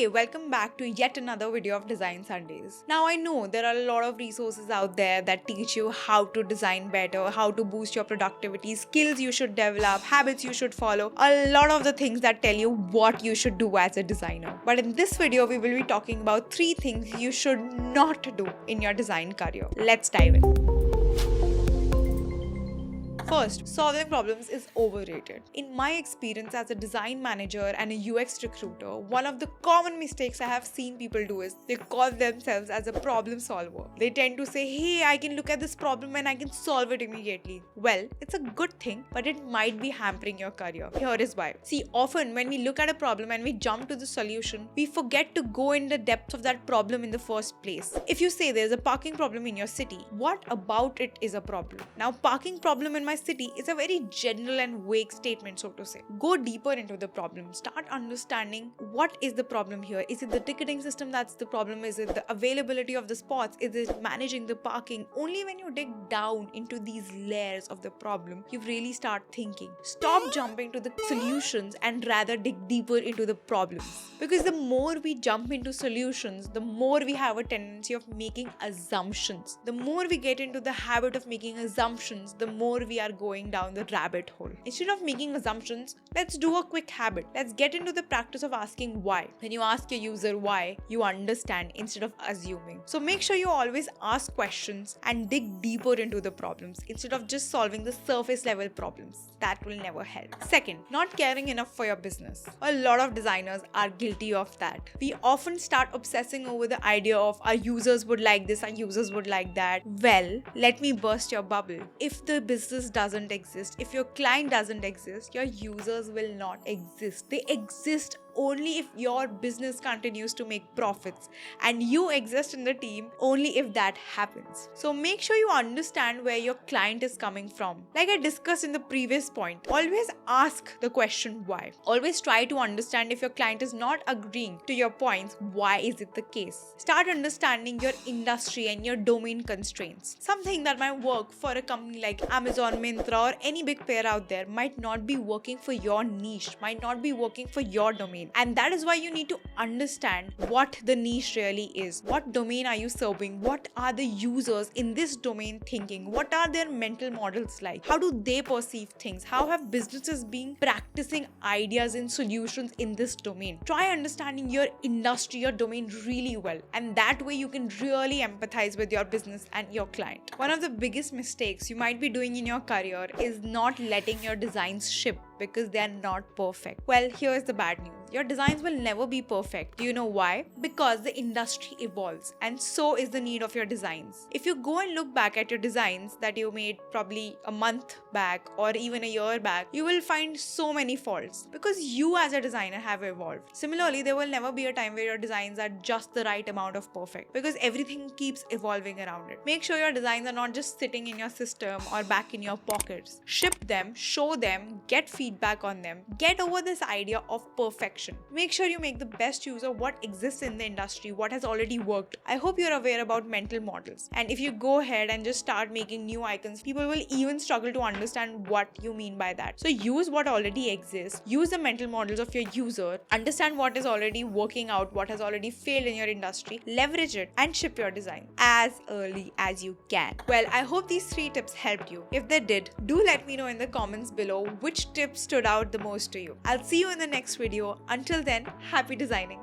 Hey, welcome back to yet another video of Design Sundays. Now I know there are a lot of resources out there that teach you how to design better, how to boost your productivity, skills you should develop, habits you should follow, a lot of the things that tell you what you should do as a designer. But in this video, we will be talking about 3 things you should not do in your design career. Let's dive in. First, solving problems is overrated. In my experience as a design manager and a UX recruiter, one of the common mistakes I have seen people do is they call themselves as a problem solver. They tend to say, hey, I can look at this problem and I can solve it immediately. Well, it's a good thing, but it might be hampering your career. Here is why. See, often when we look at a problem and we jump to the solution, we forget to go in the depth of that problem in the first place. If you say there's a parking problem in your city, what about it is a problem? Now, parking problem in my city is a very general and vague statement, so to say. Go deeper into the problem. Start understanding what is the problem here. Is it the ticketing system that's the problem? Is it the availability of the spots? Is it managing the parking? Only when you dig down into these layers of the problem, you really start thinking. Stop jumping to the solutions and rather dig deeper into the problems. Because the more we jump into solutions, the more we have a tendency of making assumptions. The more we get into the habit of making assumptions, the more we are going down the rabbit hole. Instead of making assumptions, let's do a quick habit. Let's get into the practice of asking why. When you ask your user why, you understand instead of assuming. So make sure you always ask questions and dig deeper into the problems instead of just solving the surface level problems. That will never help. Second, not caring enough for your business. A lot of designers are guilty of that. We often start obsessing over the idea of our users would like this, our users would like that. Well, let me burst your bubble. If the business doesn't exist, if your client doesn't exist, your users will not exist. They exist only if your business continues to make profits, and you exist in the team only if that happens. So make sure you understand where your client is coming from. Like I discussed in the previous point, always ask the question why. Always try to understand if your client is not agreeing to your points, why is it the case? Start understanding your industry and your domain constraints. Something that might work for a company like Amazon, Myntra, or any big player out there might not be working for your niche, might not be working for your domain. And that is why you need to understand what the niche really is. What domain are you serving? What are the users in this domain thinking? What are their mental models like? How do they perceive things? How have businesses been practicing ideas and solutions in this domain? Try understanding your industry, your domain really well. And that way you can really empathize with your business and your client. One of the biggest mistakes you might be doing in your career is not letting your designs ship because they are not perfect. Well, here's the bad news. Your designs will never be perfect. Do you know why? Because the industry evolves, and so is the need of your designs. If you go and look back at your designs that you made probably a month back or even a year back, you will find so many faults because you as a designer have evolved. Similarly, there will never be a time where your designs are just the right amount of perfect because everything keeps evolving around it. Make sure your designs are not just sitting in your system or back in your pockets. Ship them, show them, get feedback on them. Get over this idea of perfection. Make sure you make the best use of what exists in the industry, what has already worked. I hope you're aware about mental models. And if you go ahead and just start making new icons, people will even struggle to understand what you mean by that. So use what already exists. Use the mental models of your user. Understand what is already working out, what has already failed in your industry. Leverage it and ship your design as early as you can. Well, I hope these 3 tips helped you. If they did, do let me know in the comments below which tip stood out the most to you. I'll see you in the next video. Until then, happy designing.